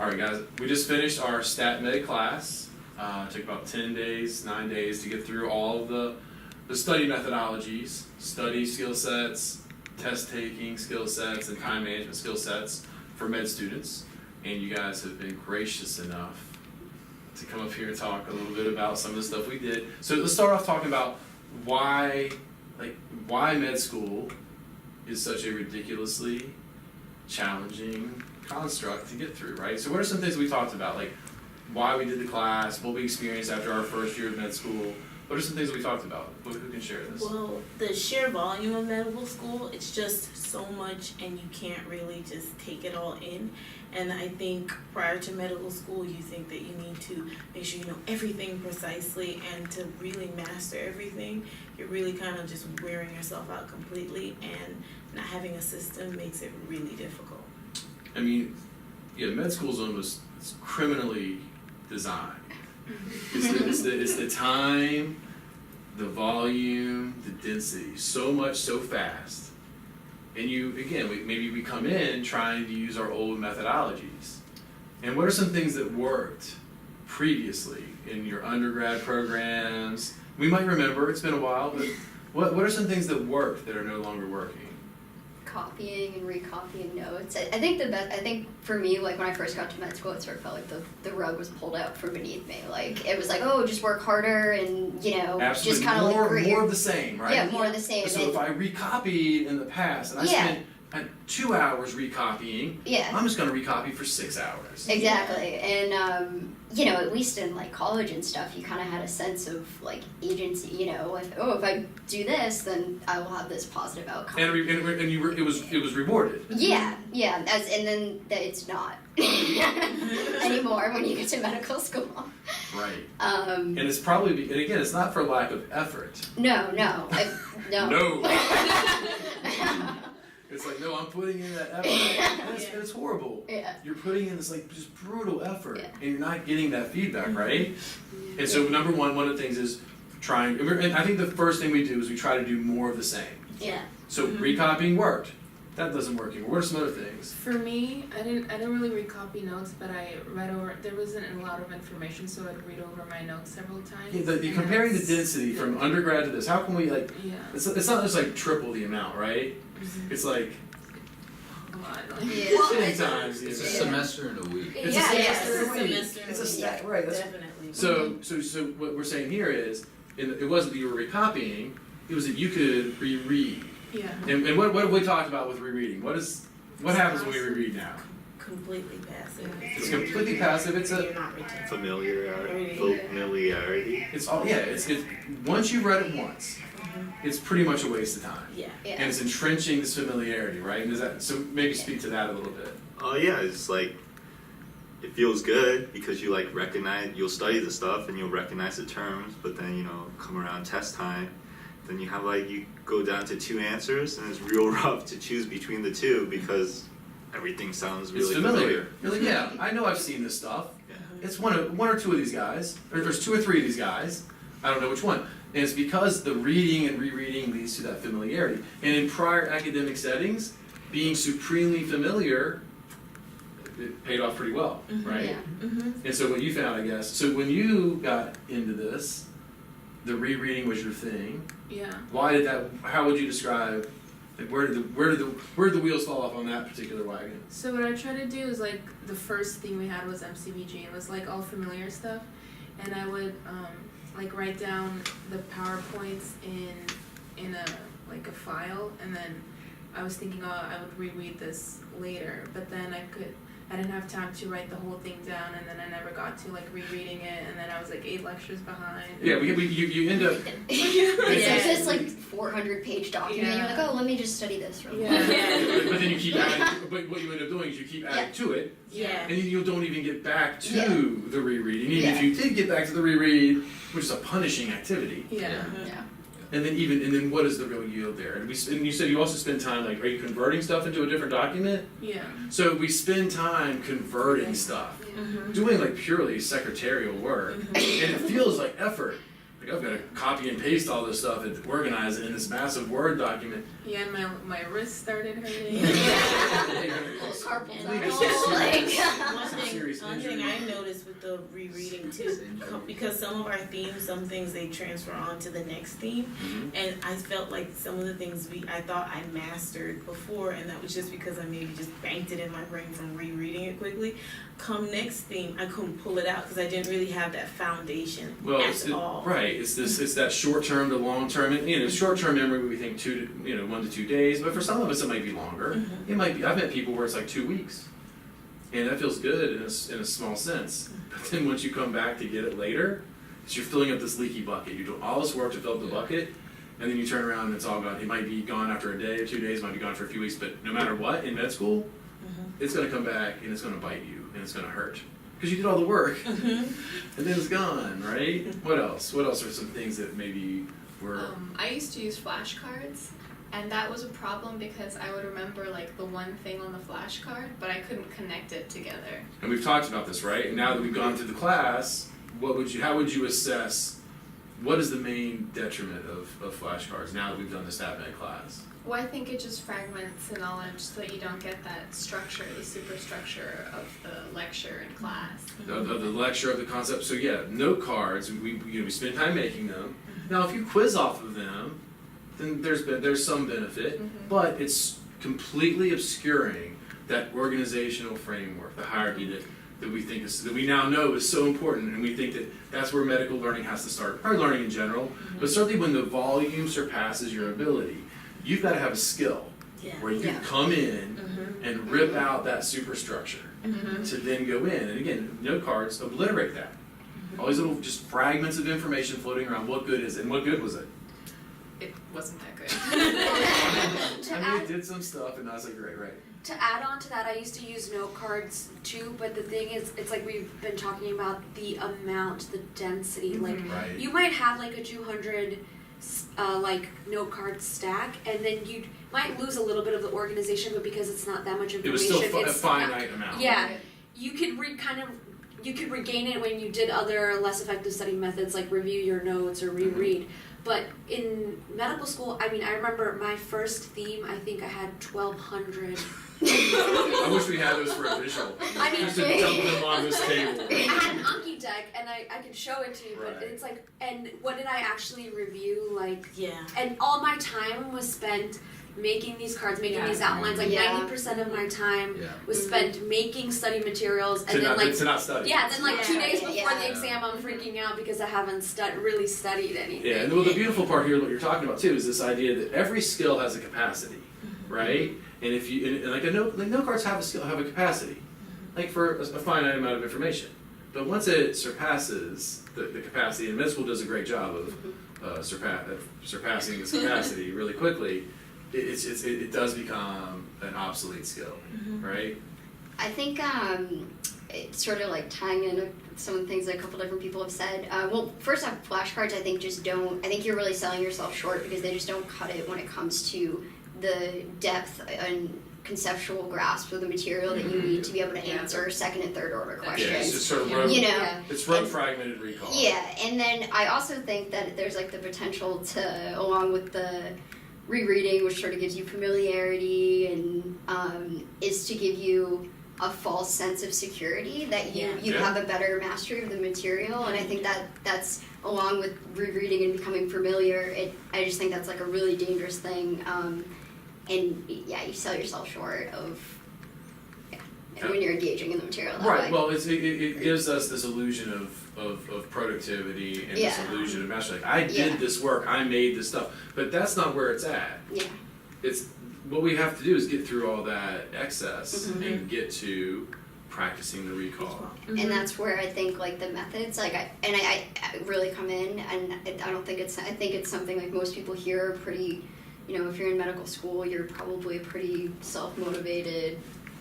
All right, guys, we just finished our STATMed class. Took about 10 days, 9 days to get through all of the study methodologies, study skill sets, test-taking skill sets, and time management skill sets for med students. And you guys have been gracious enough to come up here and talk a little bit about some of the stuff we did. So let's start off talking about why med school is such a ridiculously challenging construct to get through, right? So what are some things we talked about, like why we did the class, what we experienced after our first year of med school? What are some things we talked about? Who can share this? Well, the sheer volume of medical school, it's just so much and you can't really just take it all in. And I think prior to medical school, you think that you need to make sure you know everything precisely, and to really master everything, you're really kind of just wearing yourself out completely, and not having a system makes it really difficult. I mean, yeah, med school is almost criminally designed. It's the time, the volume, the density, so much, so fast. And maybe we come in trying to use our old methodologies. And what are some things that worked previously in your undergrad programs? We might remember, it's been a while, but what are some things that worked that are no longer working? Copying and recopying notes. I think for me, like when I first got to med school, it sort of felt like the rug was pulled out from beneath me. Like it was like, oh, just work harder and Absolutely. Just kind of like more of the same, right? Yeah, more of the same. So if I recopied in the past and I spent 2 hours recopying, I'm just going to recopy for 6 hours. Exactly, and at least in like college and stuff, you kind of had a sense of like agency. If I do this, then I will have this positive outcome. And it was rewarded. Yeah, and then it's not anymore when you get to medical school. Right. And it's probably, and again, it's not for lack of effort. No. No. It's like, no, I'm putting in that effort, and it's horrible. Yeah. You're putting in this like just brutal effort, and you're not getting that feedback, right? And so number one of the things is trying, and I think the first thing we do is we try to do more of the same. Yeah. So recopying worked. That doesn't work anymore. What are some other things? For me, I didn't really recopy notes, but I read over. There wasn't a lot of information, so I'd read over my notes several times. Yeah, comparing the density from undergrad to this, how can we like? Yeah. It's not just like triple the amount, right? Mm-hmm. It's like a lot. 10 times. It's a semester in a week. It's a semester. It's a stat, right? That's, definitely. So what we're saying here is, it wasn't that you were recopying; it was that you could reread. Yeah. And what have we talked about with rereading? What happens when we reread now? Completely passive. It's completely passive. It's You're not retaining. Familiarity. It's all It's once you've read it once, it's pretty much a waste of time. Yeah. And it's entrenching this familiarity, right? And so maybe speak to that a little bit. Oh yeah, it's like it feels good because you like you'll study the stuff and you'll recognize the terms, but then come around test time, then you have you go down to 2 answers and it's real rough to choose between the 2 because everything sounds really familiar. You're like, yeah, I know I've seen this stuff. Yeah. It's one or two of these guys, or there's 2 or 3 of these guys. I don't know which one. And it's because the reading and rereading leads to that familiarity. And in prior academic settings, being supremely familiar, it paid off pretty well, right? Yeah. And so what you found, I guess, so when you got into this, the rereading was your thing. Yeah. Why did that? How would you describe? Like where did the wheels fall off on that particular wagon? So what I tried to do is like the first thing we had was MCBG. It was like all familiar stuff, and I would write down the PowerPoints in a file, and then I was thinking, I would reread this later, but then I didn't have time to write the whole thing down, and then I never got to rereading it, and then I was 8 lectures behind. Yeah, you end up. It's this 400-page document. Yeah. You're like, oh, let me just study this real quick. Yeah. But then you keep adding. But what you end up doing is you keep adding to it, Yeah. and you don't even get back to the rereading. Even if you did get back to the reread, which is a punishing activity. Yeah. And then what is the real yield there? And you said you also spend time are you converting stuff into a different document? Yeah. So we spend time converting stuff, doing purely secretarial work, and it feels like effort. I've got to copy and paste all this stuff and organize it in this massive Word document. Yeah, and my wrist started hurting. Carpal tunnel, Some serious one thing I noticed with the rereading too, because some of our themes, some things they transfer on to the next theme, and I felt like some of the things I thought I mastered before, and that was just because I maybe just banked it in my brain from rereading it quickly. Come next theme, I couldn't pull it out because I didn't really have that foundation at all. Right. It's that short term to long term, and short term memory we think 1 to 2 days, but for some of us it might be longer. It might be. I've met people where it's like 2 weeks. And that feels good in a small sense. But then once you come back to get it later, it's you're filling up this leaky bucket. You do all this work to fill up the bucket, and then you turn around and it's all gone. It might be gone after a day or 2 days, it might be gone for a few weeks, but no matter what, in med school, it's going to come back and it's going to bite you and it's going to hurt. Because you did all the work, and then it's gone, right? What else? What else are some things that maybe were... I used to use flashcards. And that was a problem because I would remember like the one thing on the flashcard, but I couldn't connect it together. And we've talked about this, right? And now that we've gone through the class, how would you assess, what is the main detriment of flashcards now that we've done the STATMed class? Well, I think it just fragments the knowledge so that you don't get that structure, the superstructure of the lecture in class. Of the lecture, of the concept. So yeah, note cards, we spend time making them. Now if you quiz off of them, then there's some benefit, but it's completely obscuring that organizational framework, the hierarchy that we think that we now know is so important, and we think that that's where medical learning has to start, or learning in general, but certainly when the volume surpasses your ability, you've got to have a skill where you can come in and rip out that superstructure to then go in. And again, note cards obliterate that. All these little just fragments of information floating around. What good is it? And what good was it? It wasn't that good. I mean, it did some stuff, and I was like, right. To add on to that, I used to use note cards too, but the thing is, it's like we've been talking about the amount, the density. Like, you might have like a 200 like note card stack, and then you might lose a little bit of the organization, but because it's not that much information, it was still a it's finite amount. Yeah, you could you could regain it when you did other less effective study methods like review your notes or reread. But in medical school, I mean, I remember my first theme, I think I had 1,200. I wish we had those for a visual. I mean, just to dump them on this table. I had an Anki deck, and I could show it to you, but it's like, and what did I actually review? Like, and all my time was spent making these cards, making these outlines. Like 90% of my time was spent making study materials, and to not study. Yeah, then like 2 days before the exam, I'm freaking out because I haven't really studied anything. Yeah, and well, the beautiful part here, what you're talking about too, is this idea that every skill has a capacity, right? And if you like note cards have a capacity, like for a finite amount of information. But once it surpasses the capacity, and med school does a great job of surpassing this capacity really quickly. It does become an obsolete skill, right? I think it's sort of like tying in some of the things that a couple different people have said. Well, first off, flashcards I think I think you're really selling yourself short because they just don't cut it when it comes to the depth and conceptual grasp of the material that you need to be able to answer second and third order questions. Yeah, it's just sort of it's rote fragmented recall. Yeah, and then I also think that there's like the potential to, along with the rereading, which sort of gives you familiarity and is to give you a false sense of security that you have a better mastery of the material, and I think that's along with rereading and becoming familiar. I just think that's like a really dangerous thing, and you sell yourself short of when you're engaging in the material. That way. Well, it gives us this illusion of productivity and this illusion of mastery. Like, I did this work, I made this stuff, but that's not where it's at. Yeah. It's what we have to do is get through all that excess and get to practicing the recall. And that's where I think like the methods, like I really come in, and I think it's something like most people here are pretty, if you're in medical school, you're probably a pretty self-motivated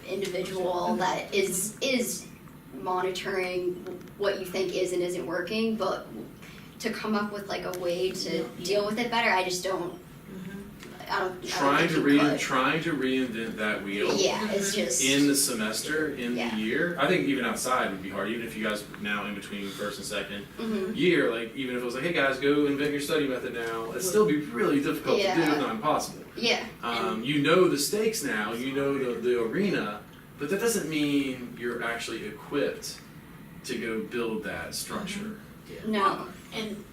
individual that is monitoring what you think is and isn't working, but to come up with like a way to deal with it better, I just don't. Trying to reinvent that wheel. Yeah, it's just in the semester, in the year. I think even outside would be hard. Even if you guys now in between first and second year, like even if it was like, hey guys, go invent your study method now, it'd still be really difficult to do, if not impossible. Yeah. You know the stakes now. You know the arena, but that doesn't mean you're actually equipped to go build that structure. No. And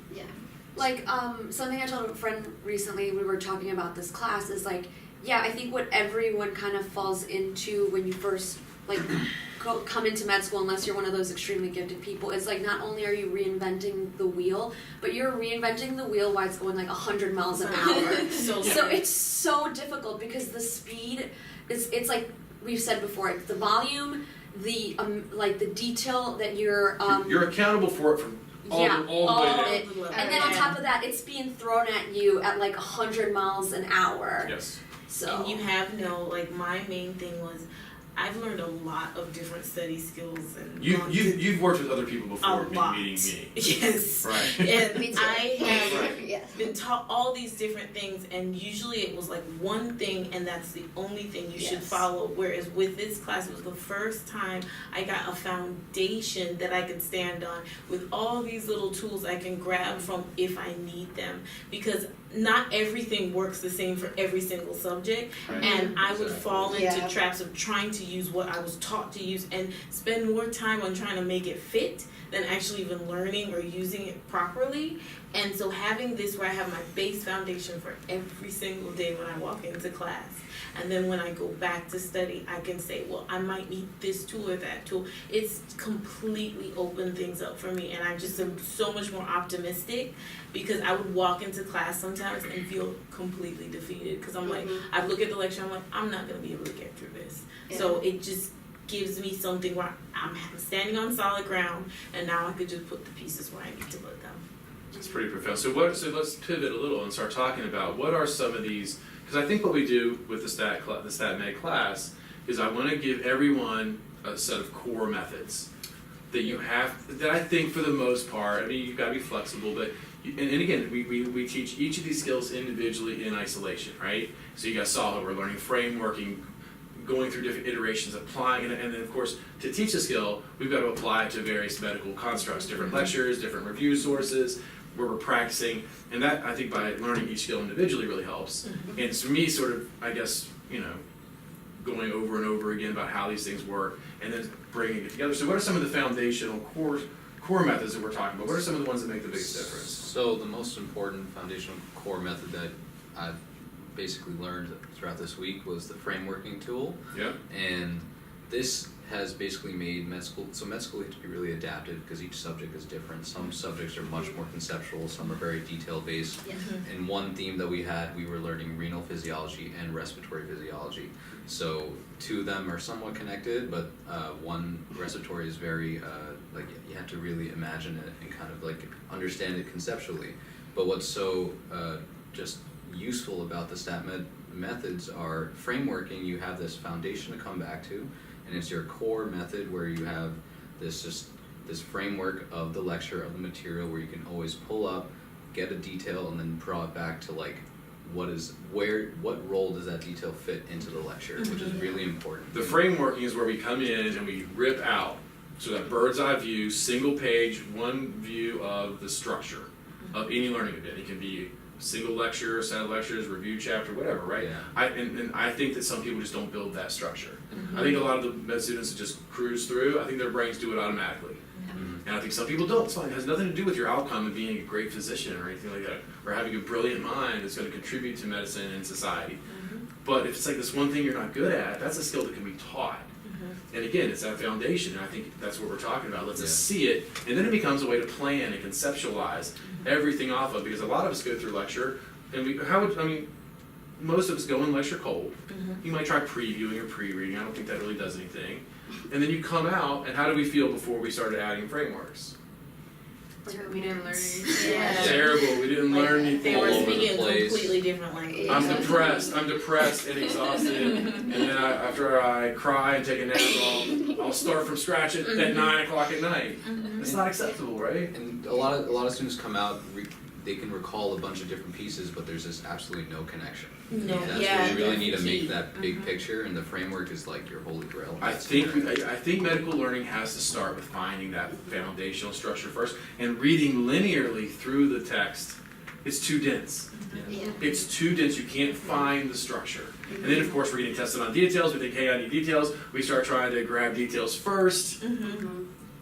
Like, something I told a friend recently, we were talking about this class, is like, yeah, I think what everyone kind of falls into when you first, like, come into med school, unless you're one of those extremely gifted people, is like, not only are you reinventing the wheel, but you're reinventing the wheel while it's going like 100 miles an hour. so It's so difficult because the speed it's like we've said before, it's the volume, the like the detail that you're You're accountable for it from all the way down. it. And then on top of that, it's being thrown at you at like 100 miles an hour. Yes. So And you have like my main thing was I've learned a lot of different study skills and You've worked with other people before a lot. meeting me. Yes. Right. And Me too. I have Right. Yes. been taught all these different things, and usually it was like one thing, and that's the only thing you should Yes. follow. Whereas with this class, it was the first time I got a foundation that I could stand on with all these little tools I can grab from if I need them. Because not everything works the same for every single subject, Right. and I would fall into Yeah. traps of trying to use what I was taught to use and spend more time on trying to make it fit than actually even learning or using it properly. And so having this where I have my base foundation for every single day when I walk into class, and then when I go back to study, I can say, well, I might need this tool or that tool. It's completely opened things up for me, and I just am so much more optimistic, because I would walk into class sometimes and feel completely defeated, because I'm like, I look at the lecture, I'm like, I'm not going to be able to get through this. So it just gives me something where I'm standing on solid ground, and now I could just put the pieces where I need to put them. It's pretty profound. So let's pivot a little and start talking about what are some of these, because I think what we do with the StatMed class is I want to give everyone a set of core methods that you have, that I think for the most part, I mean, you've got to be flexible, but, and again, we teach each of these skills individually in isolation, right? So you got solid, we're learning frameworking, going through different iterations, applying it, and then of course, to teach a skill, we've got to apply it to various medical constructs, different lectures, different review sources, where we're practicing, and that, I think, by learning each skill individually really helps. And it's for me, sort of, I guess, going over and over again about how these things work, and then bringing it together. So what are some of the foundational core methods that we're talking about? What are some of the ones that make the biggest difference? So the most important foundational core method that I've basically learned throughout this week was the frameworking tool. Yeah. And this has basically made med school, so med school has to be really adapted because each subject is different. Some subjects are much more conceptual, some are very detail based. Yes. And one theme that we had, we were learning renal physiology and respiratory physiology. So two of them are somewhat connected, but one, respiratory, is very, like, you have to really imagine it and kind of like understand it conceptually. But what's so just useful about the StatMed methods are frameworking. You have this foundation to come back to, and it's your core method where you have this framework of the lecture, of the material, where you can always pull up, get a detail, and then draw it back to like what role does that detail fit into the lecture, which is really important. The frameworking is where we come in and we rip out, so that bird's eye view, single page, one view of the structure of any learning event. It can be single lecture, set of lectures, review chapter, whatever, right? Yeah. And I think that some people just don't build that structure. I think a lot of the med students that just cruise through, I think their brains do it automatically. And I think some people don't. It's fine. It has nothing to do with your outcome of being a great physician or anything like that, or having a brilliant mind that's going to contribute to medicine and society. But if it's like this one thing you're not good at, that's a skill that can be taught. And again, it's that foundation, and I think that's what we're talking about. Let's just see it, and then it becomes a way to plan and conceptualize everything off of, because a lot of us go through lecture, and most of us go in lecture cold. You might try previewing or pre-reading. I don't think that really does anything. And then you come out, and how do we feel before we started adding frameworks? We didn't learn anything. Yeah. Terrible. We didn't learn anything. They were all over the speaking a place. completely different language. I'm depressed and exhausted, and then after I cry and take a nap, I'll start from scratch at 9 o'clock at night. It's not acceptable, right? And a lot of students come out, they can recall a bunch of different pieces, but there's just absolutely no connection. No, And that's yeah, where you really that's need to key. make that big picture, and the framework is like your holy grail. I think medical learning has to start with finding that foundational structure first, and reading linearly through the text. It's too dense. Yeah. It's too dense. You can't find the structure. And then, of course, we're getting tested on details. We think, hey, I need details. We start trying to grab details first.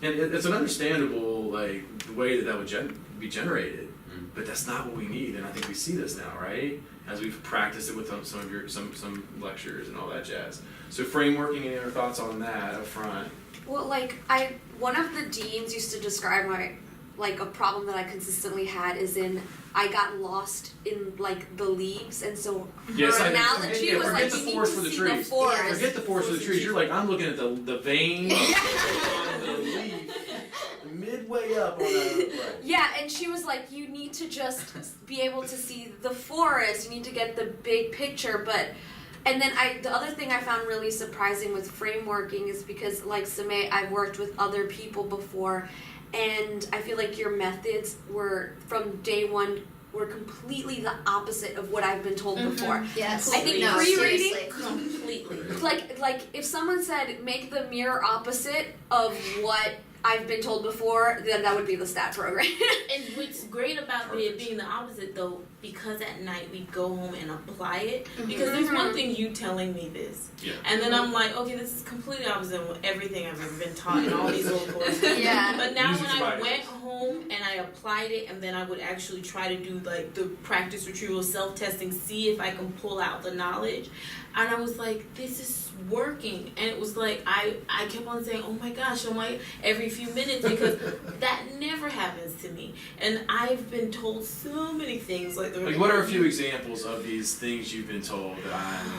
And it's an understandable like the way that would be generated, but that's not what we need. And I think we see this now, right? As we've practiced it with some of your some lectures and all that jazz. So frameworking, any other thoughts on that up front? Well, like one of the deans used to describe a problem that I consistently had is I got lost in like the leaves, and so her analogy was like you need to see the forest. Forget the forest for the trees. You're like, I'm looking at the vein on the leaf midway up on a Yeah, and she was like, you need to just be able to see the forest. You need to get the big picture, and then the other thing I found really surprising with frameworking is because, like Samay, I've worked with other people before, and I feel like your methods were, from day one, were completely the opposite of what I've been told before. Yes. I think pre-reading, completely. like if someone said, make the mirror opposite of what I've been told before, then that would be the STAT program. And what's great about it being the opposite, though, because at night we go home and apply it. Because there's one thing you telling me this, and then I'm like, okay, this is completely opposite of everything I've ever been taught in all these little courses. But now when I went home and I applied it, and then I would actually try to do like the practice retrieval self-testing, see if I can pull out the knowledge, and I was like, this is working. And it was like I kept on saying, oh my gosh, every few minutes, because that never happens to me. And I've been told so many things like what are a few examples of these things you've been told that I'm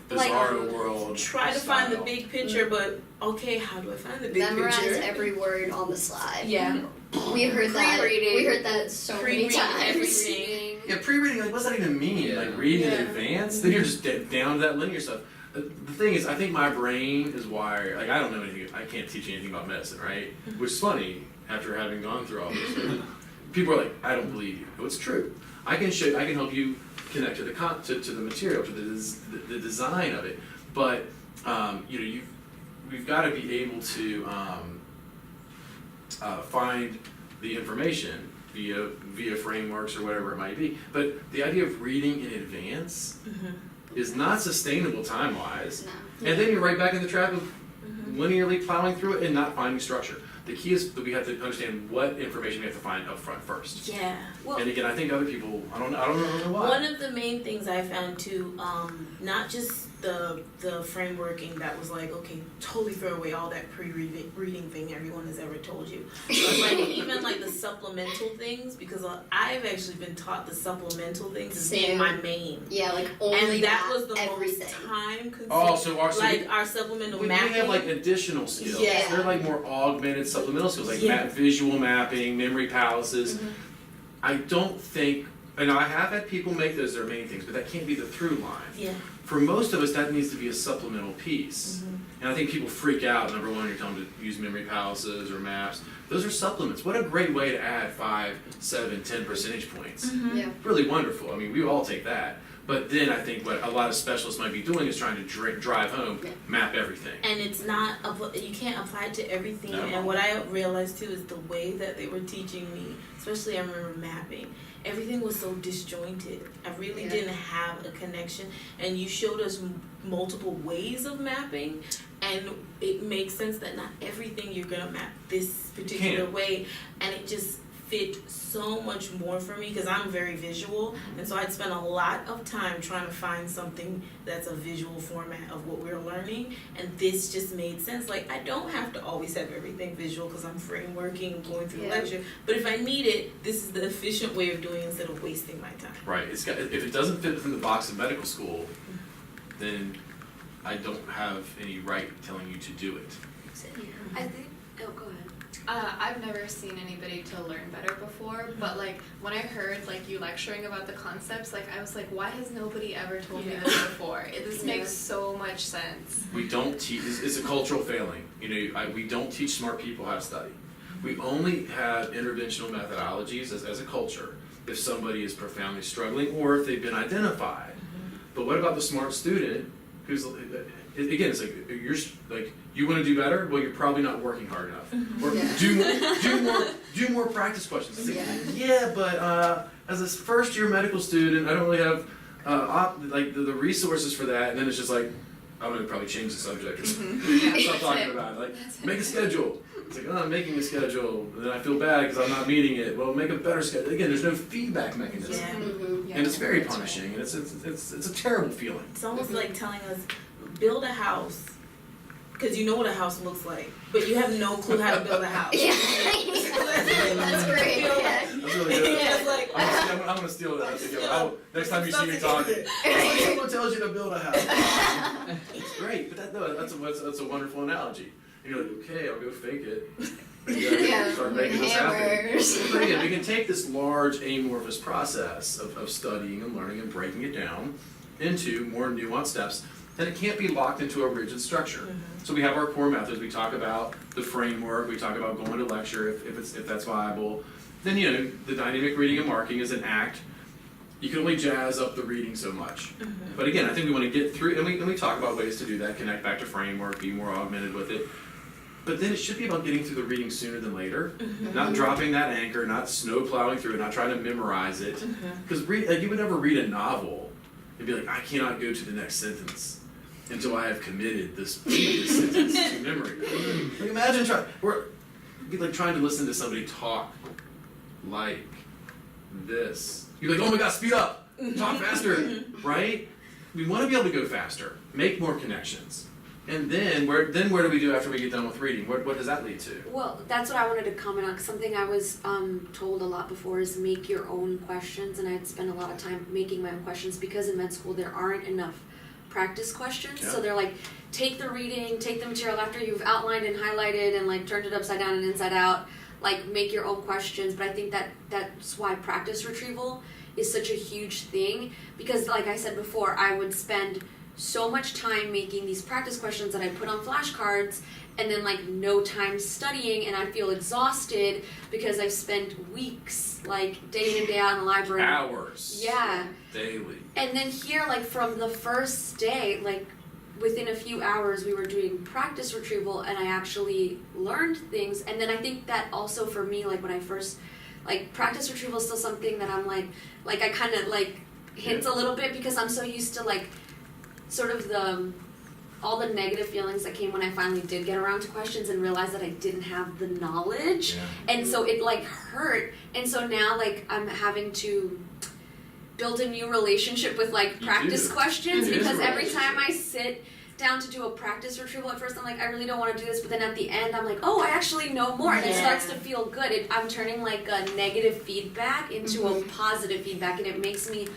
bizarre in the world? Try to find the big picture, but okay, how do I find the big Memorize picture? every word on the slide. Yeah. We heard that. Pre-reading. We heard that so many times. Everything. Yeah, pre-reading, like, what's that even mean? Like, reading in advance? Then you're just down to that linear stuff. The thing is, I think my brain is wired, like, I don't know anything, I can't teach you anything about medicine, right? Which is funny, after having gone through all this. People are like, I don't believe you. Well, it's true. I can help you connect to the material, to the design of it. But, we've got to be able to find the information via frameworks or whatever it might be. But the idea of reading in advance is not sustainable time-wise. No. And then you're right back in the trap of linearly plowing through it and not finding structure. The key is that we have to understand what information we have to find up front first. Yeah. Well, and again, I think other people, I don't know why. One of the main things I found too, not just the frameworking that was like, okay, totally throw away all that pre-reading thing everyone has ever told you. But like even like the supplemental things, because I've actually been taught the supplemental things as being my main. Yeah, like only and that was the everything. most time consuming. Oh, so our supplemental mapping. We have like additional skills. Yeah. They're like more augmented supplemental skills, like visual mapping, memory palaces. I don't think, and I have had people make those their main things, but that can't be the through line. Yeah. For most of us, that needs to be a supplemental piece. And I think people freak out, number one, you're telling them to use memory palaces or maps. Those are supplements. What a great way to add 5, 7, 10 percentage points. Yeah. Really wonderful. I mean, we all take that. But then I think what a lot of specialists might be doing is trying to drive home, map everything. And it's not, you can't apply it to everything. No. And what I realized too is the way that they were teaching me, especially I remember mapping, everything was so disjointed. I really didn't have a connection. And you showed us multiple ways of mapping, and it makes sense that not everything you're gonna map this particular way. And it just fit so much more for me because I'm very visual, and so I'd spend a lot of time trying to find something that's a visual format of what we're learning, and this just made sense. Like, I don't have to always have everything visual because I'm frameworking and going through the lecture, but if I need it, this is the efficient way of doing it instead of wasting my time. Right. If it doesn't fit within the box of medical school, then I don't have any right telling you to do it. I think. Oh, go ahead. I've never seen anybody to learn better before, but like when I heard like you lecturing about the concepts, like I was like, why has nobody ever told me this before? This makes so much sense. We don't teach. It's a cultural failing. We don't teach smart people how to study. We only have interventional methodologies as a culture if somebody is profoundly struggling or if they've been identified. But what about the smart student who's, again, it's like, you want to do better? Well, you're probably not working hard enough. Or do more practice questions. It's like, but as a first year medical student, I don't really have the resources for that. And then it's just like, I'm going to probably change the subject or something. Stop talking about it. Like, make a schedule. It's like, oh, I'm making a schedule, and then I feel bad because I'm not meeting it. Well, make a better schedule. Again, there's no feedback mechanism. Yeah. Mm-hmm. And it's very punishing, and it's a terrible feeling. It's almost like telling us, build a house, because you know what a house looks like, but you have no clue how to build a house. Yeah. That's great. Yeah. That's really good. Yeah, it's like, I'm gonna steal that. Next time you see me talking, someone tells you to build a house. It's great, but that's a wonderful analogy. And you're like, okay, I'll go fake it. Yeah. Start making this happen. Hammers. But again, we can take this large amorphous process of studying and learning and breaking it down into more nuanced steps, and it can't be locked into a rigid structure. So we have our core methods. We talk about the framework. We talk about going to lecture if that's viable. Then the dynamic reading and marking is an act. You can only jazz up the reading so much. But again, I think we want to get through, and we talk about ways to do that. Connect back to framework. Be more augmented with it. But then it should be about getting through the reading sooner than later, not dropping that anchor, not snow plowing through it, not trying to memorize it. Because you would never read a novel and be like, I cannot go to the next sentence until I have committed this previous sentence to memory. Like imagine it'd be like trying to listen to somebody talk like this. You're like, oh my God, speed up, talk faster, right? We want to be able to go faster, make more connections. And then where do we do after we get done with reading? What does that lead to? Well, that's what I wanted to comment on. 'Cause something I was told a lot before is make your own questions, and I'd spend a lot of time making my own questions because in med school there aren't enough practice questions. Yeah. So they're like, take the reading, take the material after you've outlined and highlighted and like turned it upside down and inside out. Like make your own questions. But I think that's why practice retrieval is such a huge thing, because like I said before, I would spend so much time making these practice questions that I put on flashcards and then like no time studying, and I feel exhausted because I've spent weeks like day in and day out in the library. Hours. Yeah. Daily. And then here, like from the first day, like within a few hours we were doing practice retrieval and I actually learned things. And then I think that also for me, like when I first, like practice retrieval is still something that I'm like I kind of like hints a little bit because I'm so used to like sort of all the negative feelings that came when I finally did get around to questions and realized that I didn't have the knowledge. Yeah. And so it like hurt. And so now like I'm having to build a new relationship with like practice questions, because every time I sit down to do a practice retrieval, at first I'm like, I really don't want to do this, but then at the end I'm like, oh, I actually know more, and it starts to feel good. I'm turning like a negative feedback into a positive feedback, and it makes me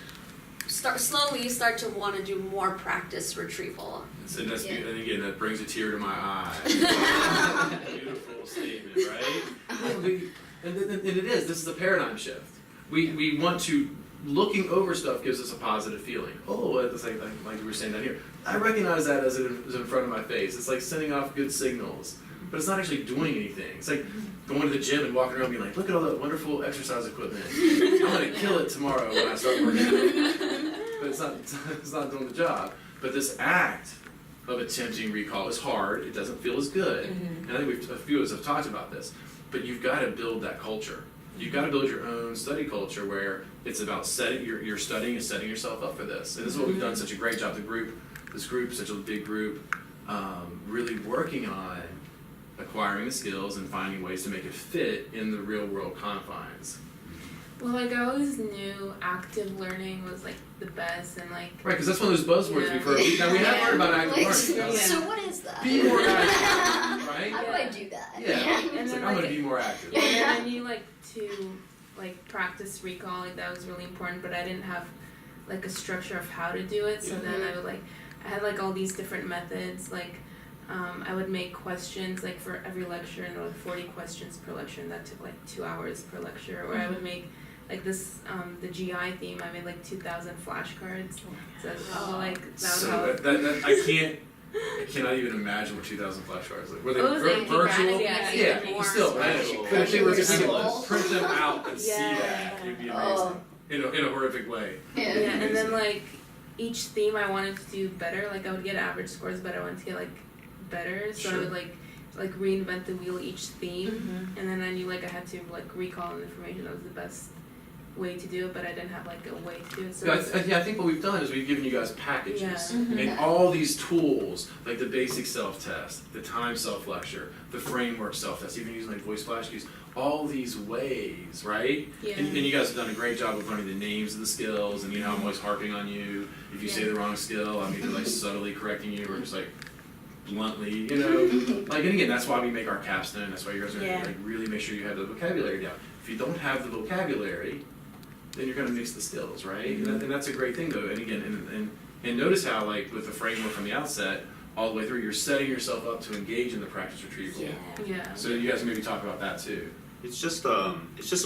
slowly start to want to do more practice retrieval. And and again, that brings a tear to my eye. Beautiful statement, right? And it is. This is a paradigm shift. We want to. Looking over stuff gives us a positive feeling. Oh, it's like we were saying down here. I recognize that as it is in front of my face. It's like sending off good signals, but it's not actually doing anything. It's like going to the gym and walking around being like, look at all that wonderful exercise equipment. I'm gonna kill it tomorrow when I start working out. But it's not doing the job. But this act of attempting recall is hard. It doesn't feel as good. And I think a few of us have talked about this. But you've got to build that culture. You've got to build your own study culture where it's about your studying and setting yourself up for this. And this is what we've done such a great job. This group, such a big group, really working on acquiring the skills and finding ways to make it fit in the real world confines. Well, like I always knew active learning was like the best, and like Right, because that's one of those buzzwords we've heard. Now we have heard about active learning. So what is that? Be more active, right? How do I do that? Yeah, And it's then, like I'm like, gonna be more active. and then I knew like to like practice recall, like that was really important, but I didn't have like a structure of how to do it. So then I had like all these different methods. Like I would make questions like for every lecture, and there were like 40 questions per lecture, and that took like 2 hours per lecture. Or I would make like this the GI theme. I made like 2,000 flashcards. So like that was So I cannot even imagine what 2,000 flashcards like. Were they It was like virtual? yeah, But still, right? But if they were to print them out and see Yeah. that, it'd be amazing. In a horrific way. Yeah, and then like each theme I wanted to do better. Like I would get average scores, but I wanted to get like better. So I would like reinvent the wheel each theme, and then I knew like I had to like recall information that was the best way to do it, but I didn't have like a way to do it. So Yeah, I think what we've done is we've given you guys packages Yeah. and all these tools, like the basic self-test, the time self-lecture, the framework self-test, even using like voice flash cues, all these ways, right? Yeah. And you guys have done a great job of learning the names of the skills, and you know I'm always harping on you. If you say the wrong skill, I'm either like subtly correcting you or just like bluntly, you know. Like, and again, that's why we make our capstone. That's why you guys are like really make sure you have the vocabulary down. If you don't have the vocabulary, then you're gonna mix the skills, right? And that's a great thing though. And again, and notice how like with the framework from the outset, all the way through, you're setting yourself up to engage in the practice retrieval. Yeah. So you guys maybe talk about that too. It's just a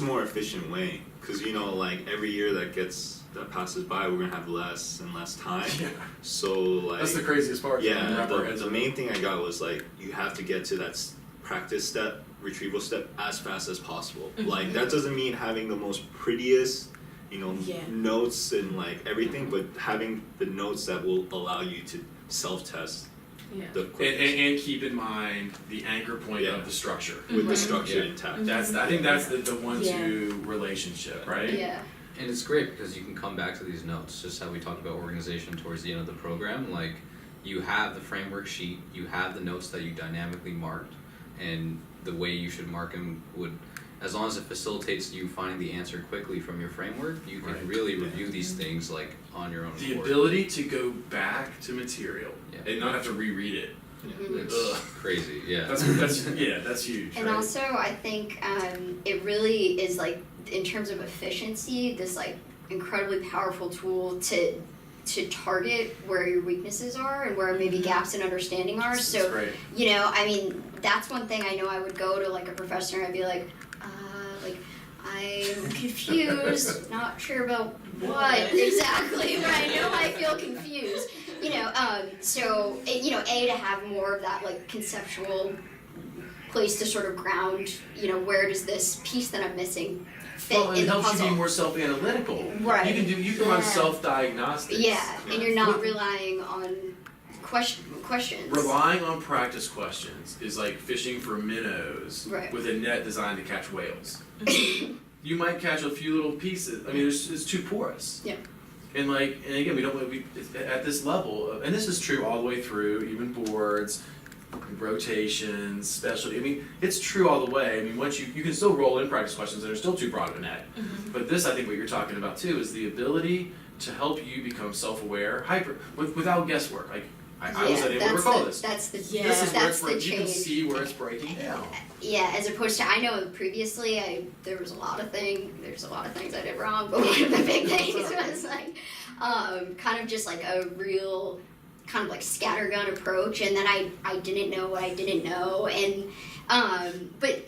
more efficient way, because you know, like every year that passes by, we're gonna have less and less time. Yeah. So like That's the craziest part. Yeah, the main thing I got was like you have to get to that practice step, retrieval step as fast as possible. Like that doesn't mean having the most prettiest, you know, notes and like everything, but having the notes that will allow you to self-test. Yeah. And keep in mind the anchor point of the structure. With the structure intact. I think that's the 1-2 relationship, right? Yeah. And it's great because you can come back to these notes, just how we talked about organization towards the end of the program. Like, you have the framework sheet, you have the notes that you dynamically marked, and the way you should mark them would, as long as it facilitates you finding the answer quickly from your framework, you can really review these things like on your own. The ability to go back to material and not have to reread it. It's crazy, That's huge. And also, I think it really is like, in terms of efficiency, this like incredibly powerful tool to target where your weaknesses are and where maybe gaps in understanding are. So, you know, I mean, that's one thing I know I would go to like a professor and I'd be like, I'm confused, not sure about what exactly, but I know I feel confused. You know, so, you know, to have more of that like conceptual place to sort of ground, you know, where does this piece that I'm missing fit in the puzzle. It helps you be more self-analytical. Right. You can run self-diagnostics. Yeah, and you're not relying on questions. Relying on practice questions is like fishing for minnows with a net designed to catch whales. You might catch a few little pieces. I mean, it's too porous. Yeah. And again, at this level, and this is true all the way through, even boards, rotations, specialty. I mean, it's true all the way. I mean, once you can still roll in practice questions that are still too broad of a net. But this, I think, what you're talking about too, is the ability to help you become self-aware, without guesswork. Like I was unable to recall this. That's the This is where that's the change. You can see where it's breaking down. Yeah, as opposed to, I know previously there's a lot of things I did wrong, but one of the big things was like kind of just like a real kind of like scattergun approach, and then I didn't know what I didn't know, and but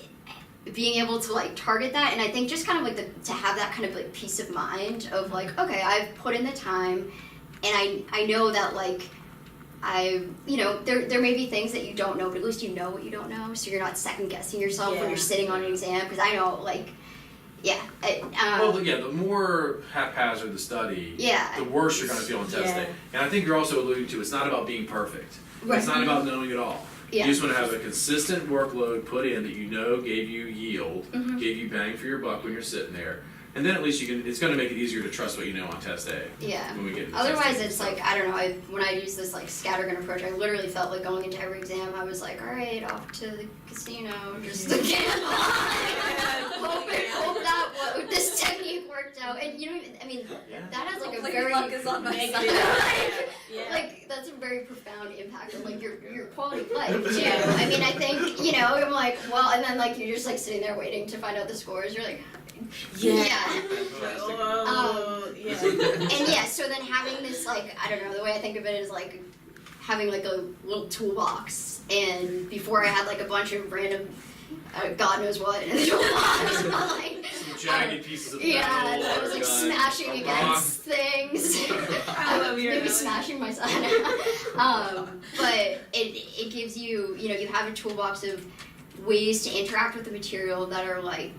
being able to like target that, and I think just kind of like to have that kind of like peace of mind of like, okay, I've put in the time, and I know that like you know, there may be things that you don't know, but at least you know what you don't know, so you're not second guessing yourself when you're sitting on an exam, because I know like, the more haphazard the study, the worse you're going to feel on test day. And I think you're also alluding to, it's not about being perfect. Right. It's not about knowing it all. Yeah. You just want to have a consistent workload put in that you know gave you yield, gave you bang for your buck when you're sitting there. And then at least it's going to make it easier to trust what you know on test day. Yeah. When we get otherwise, it's like, I don't know, when I use this like scattergun approach, I literally felt like going into every exam, I was like, all right, off to the casino, just to get hope that this technique worked out. And you know, I mean, that has like a very luck is on my side. Like that's a very profound impact on like your quality of life too. I mean, I think, you know, I'm like, well, and then like you're just like sitting there waiting to find out the scores. You're like, and so then having this like, I don't know, the way I think of it is like having like a little toolbox, and before I had like a bunch of random God knows what in the toolbox, like some jagged pieces of metal, I was like smashing against things. I love your maybe smashing my son. But it gives you, you know, you have a toolbox of ways to interact with the material that are like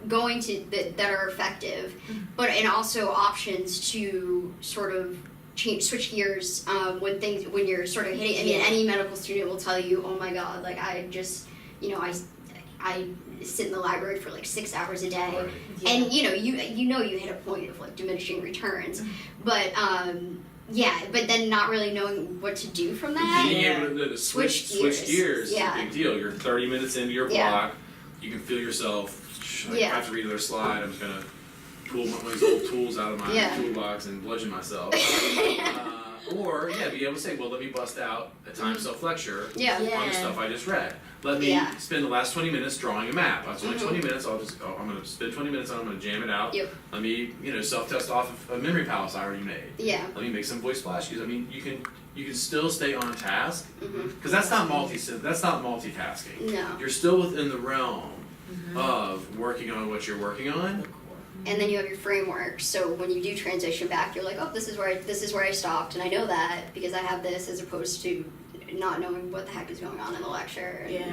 that are effective, and also options to sort of switch gears when you're sort of hitting. I mean, any medical student will tell you, oh my God, like I just, you know, I sit in the library for like 6 hours a day, Right. Yeah. and you hit a point of like diminishing returns, but but then not really knowing what to do from that. Being Yeah. able to switch Switch gears gears. is a Yeah. big deal. You're 30 minutes into your Yeah. block. You can feel yourself. Like, Yeah. I have to read another slide. I'm just gonna pull one of these old tools out of my Yeah. toolbox and bludgeon myself. Or be able to say, well, let me bust out a time self-lecture Yeah. on the Yeah. stuff I just read. Let me Yeah. spend the last 20 minutes drawing a map. It's only 20 minutes. I'm going to spend 20 minutes on it. I'm going to jam it out. Yep. Let me, self-test off of a memory palace I already made. Yeah. Let me make some voice flash cues. I mean, you can still stay on task Mhm. because that's not multitasking. No. You're still within the realm of working on what you're working on. And then you have your framework. So when you do transition back, you're like, oh, this is where I stopped, and I know that because I have this, as opposed to not knowing what the heck is going on in the lecture. Yeah.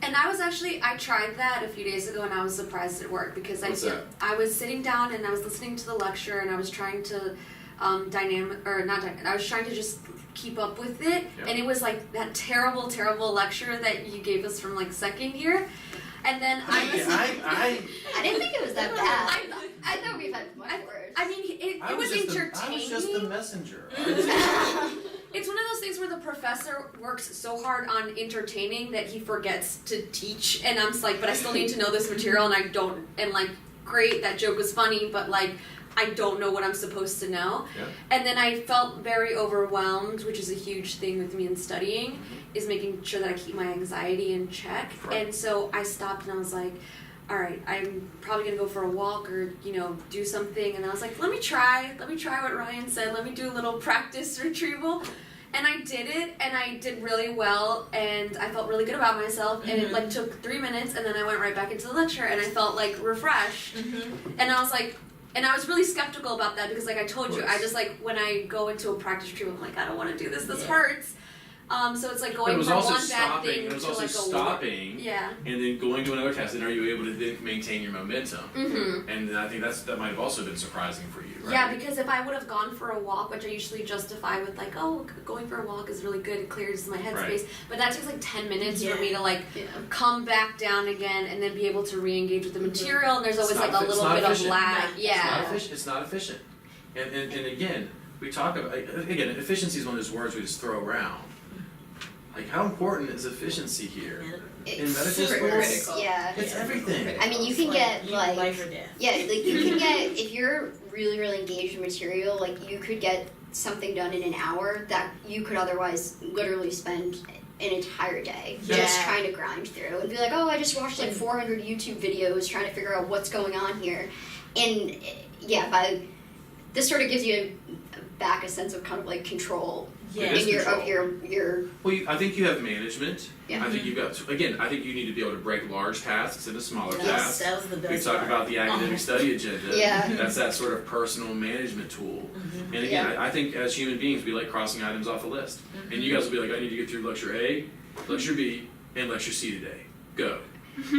And I tried that a few days ago, and I was surprised it worked because What's that? I was sitting down and I was listening to the lecture, and I was trying to I was trying to just keep up with it, Yeah. and it was like that terrible lecture that you gave us from like second year, and then I was I didn't think it was that bad. I- I thought we've had much worse. I mean, it was entertaining. I was just the messenger. It's one of those things where the professor works so hard on entertaining that he forgets to teach, and I'm just like, but I still need to know this material, and I don't, and like, great, that joke was funny, but like, I don't know what I'm supposed to know. Yeah. And then I felt very overwhelmed, which is a huge thing with me in studying, is making sure that I keep my anxiety in check. Right. And so I stopped and I was like, all right, I'm probably gonna go for a walk or, do something. And I was like, let me try what Ryan said. Let me do a little practice retrieval. And I did it, and I did really well, and I felt really good about myself, and it like took 3 minutes, and then I went right back into the lecture, and I felt like refreshed. And I was like, and I was really skeptical about that because, like I told you, I just like when I go into a practice retrieval, I'm like, I don't want to do this. This hurts. So it's like But it going was from also one bad stopping. thing It was to also like stopping. Yeah. And then going to another test, and are you able to then maintain your momentum? Mm-hmm. And then I think that might have also been surprising for you, right? Yeah, because if I would have gone for a walk, which I usually justify with like, oh, going for a walk is really good, it clears my headspace. Right. But that takes like 10 minutes Yeah. for me to like Yeah. come back down again and then be able to re-engage with the material. And there's always It's like not a effi- it's little not bit of efficient. lag. Yeah. It's not efficient. And again, we talk about, again, efficiency is one of those words we just throw around. Like, how important is efficiency here? In medical super school? critical. Yeah. It's everything. I mean, you can get like life or death. yeah, like you can get if you're really engaged in material, like you could get something done in an hour that you could otherwise literally spend an entire day just Yeah. trying to grind through and be like, oh, I just watched like 400 YouTube videos trying to figure out what's going on here, and this sort of gives you back a sense of kind of like control. Yeah. It is In control. your Well, I think you have management. Yeah. I think you've got, I think you need to be able to break large tasks into smaller Yes, tasks. that was the best We talked part. about the academic study agenda. Yeah. That's that sort of personal management tool. And again, I think as human beings, we like crossing items off the list. And you guys will be like, I need to get through lecture A, lecture B, and lecture C today. Go.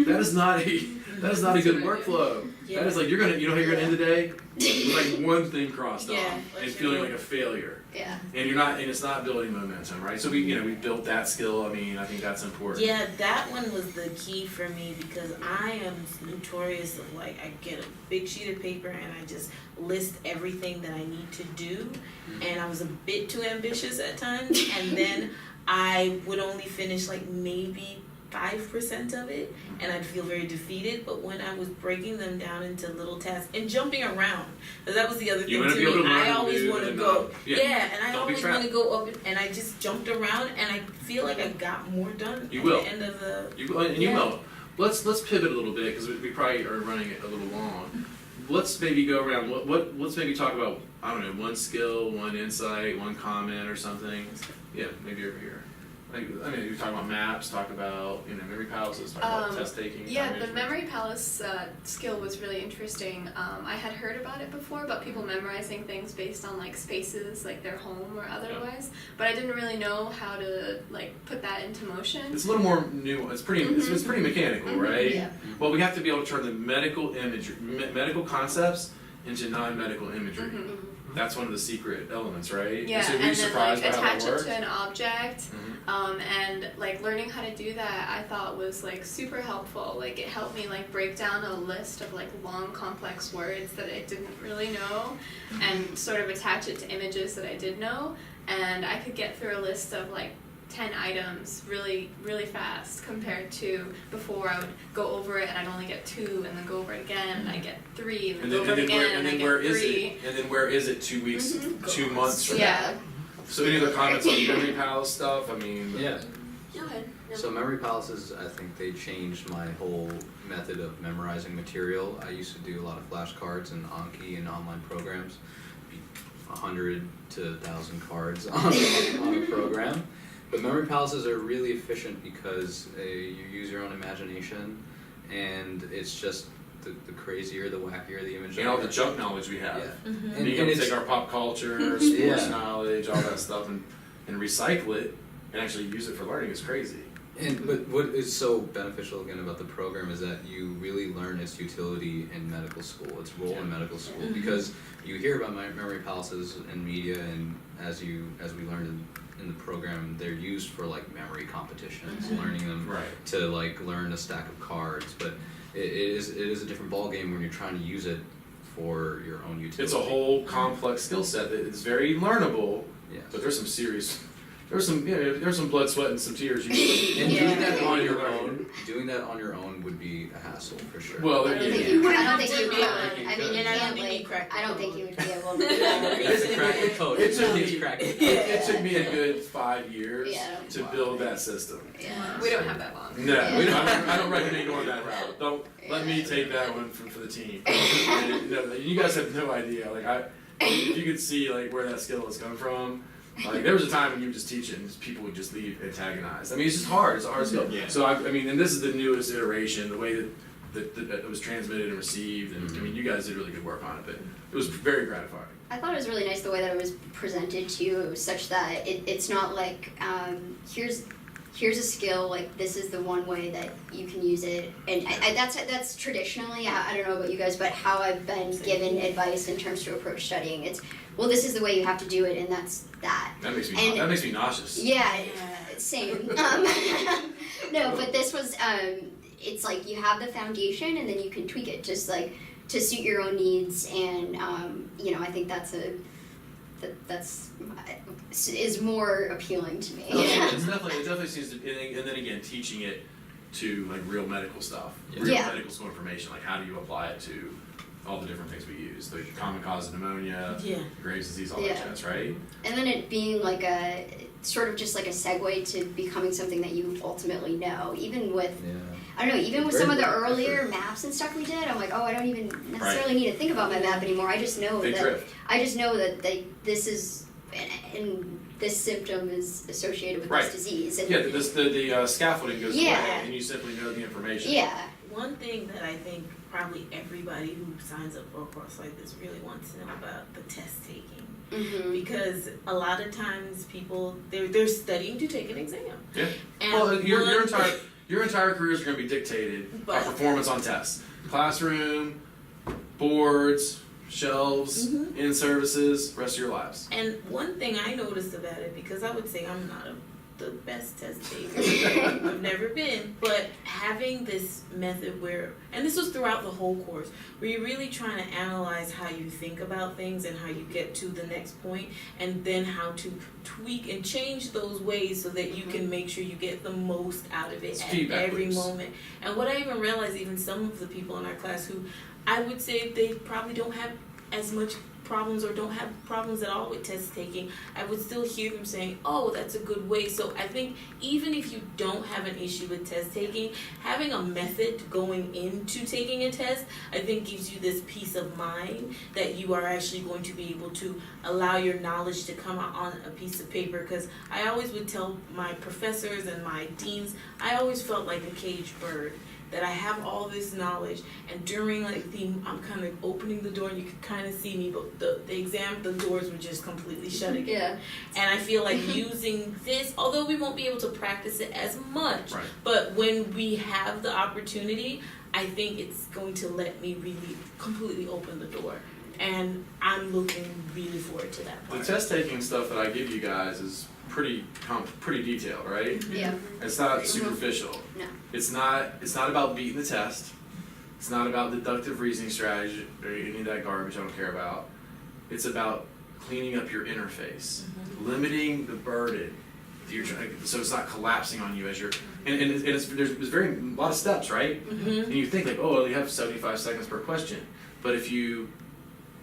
That is not a good workflow. Yeah. That is like, you know how you're gonna end the day? With like one thing crossed Yeah, off and lecture feeling A. like a failure. yeah. And it's not building momentum, right? So we built that skill. I mean, I think that's important. Yeah, that one was the key for me because I am notorious of like I get a big sheet of paper and I just list everything that I need to do, and I was a bit too ambitious at times, and then I would only finish like maybe 5% of it, and I'd feel very defeated. But when I was breaking them down into little tasks and jumping around, 'cause that was the other You thing wanna to be able me. to learn I and always do want to and go, not- yeah. and I Don't be always trapped. want to go up, and I just jumped around, and I feel like I got more done You at will. the end of the. You will. Let's pivot a little bit because we probably are running it a little long. Let's maybe go around. Let's maybe talk about, I don't know, one skill, one insight, one comment or something. Yeah, maybe over here. I mean, you talk about maps, talk about memory palaces, talk about test taking. Yeah, time the management. memory palace skill was really interesting. I had heard about it before, but people memorizing things based on like spaces, like their home or otherwise. But I didn't really know how to like put that into motion. It's a little more new. It's pretty. It's pretty mechanical, right? Yeah. Well, we have to be able to turn the medical concepts into non-medical imagery. That's one of the secret elements, right? Yeah, So you'd be and then surprised like by how attach that it works. to an object, Mhm. and like learning how to do that, I thought was like super helpful. Like it helped me like break down a list of like long, complex words that I didn't really know, and sort of attach it to images that I did know, and I could get through a list of like 10 items really, really fast compared to before I would go over it and I'd only get 2 and then go over it again and I get 3 and then go over it again and I get 3. And then where is it 2 weeks, 2 months from now? Yeah. So any other comments on memory palace stuff? I mean, Yeah. Go ahead. No. So memory palaces, I think they changed my whole method of memorizing material. I used to do a lot of flashcards and Anki and online programs, 100 to 1,000 cards on a program. But memory palaces are really efficient because you use your own imagination, and it's just the crazier, the wackier the image. and all the junk knowledge we have. Yeah. Mhm. Being able to take our pop culture, sports Yeah. knowledge, all that stuff, and recycle it and actually use it for learning is crazy. But what is so beneficial again about the program is that you really learn its utility in medical school, its role in medical school, because you hear about memory palaces in media, and as we learned in the program, they're used for like memory competitions, learning them Right. to like learn a stack of cards. But it is a different ballgame when you're trying to use it for your own utility. It's a whole complex skill set that is very learnable, Yes. but there's some blood, sweat, and some tears. And Yeah. doing that on your own would be a hassle for sure. Well, I don't yeah. think you I don't think have you to would. be I mean, you and I don't can't think you like. crack the I don't think code. you would be able to. It's crack the code. It took It's me, crack the code. it took me a good 5 years Yeah. to build that system. Yeah. We don't have that long. No, Yeah. I don't recommend going that route. Don't let me take that one for the team. And, you guys have no idea. Like if you could see like where that skill is coming from. Like there was a time when you would just teach it and people would just leave antagonized. I mean, it's just hard. It's a hard skill. Yeah. So I mean, and this is the newest iteration, the way that it was transmitted and received. And I mean, you guys did really good work on it, but it was very gratifying. I thought it was really nice the way that it was presented to you. It was such that it's not like here's a skill, like this is the one way that you can use it, and that's traditionally, I don't know about you guys, but how I've been given advice in terms to approach studying. It's, well, this is the way you have to do it, and that's that. That makes me nauseous. Yeah, same. No, but this was it's like you have the foundation, and then you can tweak it just like to suit your own needs, and I think that's is more appealing to me. It definitely seems to, and then again, teaching it to like real medical stuff, real Yeah. medical school information, like how do you apply it to all the different things we use, the common cause of pneumonia, Yeah. Graves' disease, all Yeah. that jazz, right? And then it being like a sort of just like a segue to becoming something that you ultimately know, even with Yeah. I don't know, even with Very some of the good earlier effort. maps and stuff we did, I'm like, oh, I don't even necessarily need to think about my map anymore. I just know They that drift. this is and this symptom is associated with Right. this disease. And Yeah, the scaffolding goes Yeah. away, and you simply know the information. yeah. One thing that I think probably everybody who signs up for a course like this really wants to know about the test taking. Mm-hmm. Because a lot of times people they're studying to take an exam. Yeah. And Well, one- your entire career is going to be dictated by But- performance on tests. Classroom, boards, shelves, Mhm. in services, rest of your lives. And one thing I noticed about it, because I would say I'm not the best test taker, I've never been, but having this method where, and this was throughout the whole course, where you're really trying to analyze how you think about things and how you get to the next point, and then how to tweak and change those ways so that you can make sure you get the most out of it It's at feedback every loops. moment. And what I even realized, even some of the people in our class who I would say they probably don't have as much problems or don't have problems at all with test taking, I would still hear them saying, oh, that's a good way. So I think even if you don't have an issue with test taking, having a method going into taking a test, I think gives you this peace of mind that you are actually going to be able to allow your knowledge to come out on a piece of paper. Because I always would tell my professors and my deans, I always felt like a caged bird. That I have all this knowledge, and during like I'm kind of opening the door and you could kind of see me, but the exam, the doors were just completely shut again. Yeah. And I feel like using this, although we won't be able to practice it as much, Right. but when we have the opportunity, I think it's going to let me really completely open the door. and I'm looking really forward to that The part. test taking stuff that I give you guys is pretty detailed, right? Yeah. It's not superficial. No. It's not about beating the test. It's not about deductive reasoning strategy or any of that garbage I don't care about. It's about cleaning up your interface, limiting the burden that you're trying, so it's not collapsing on you as you're. And there's a lot of steps, right? And you think like, oh, you have 75 seconds per question, but if you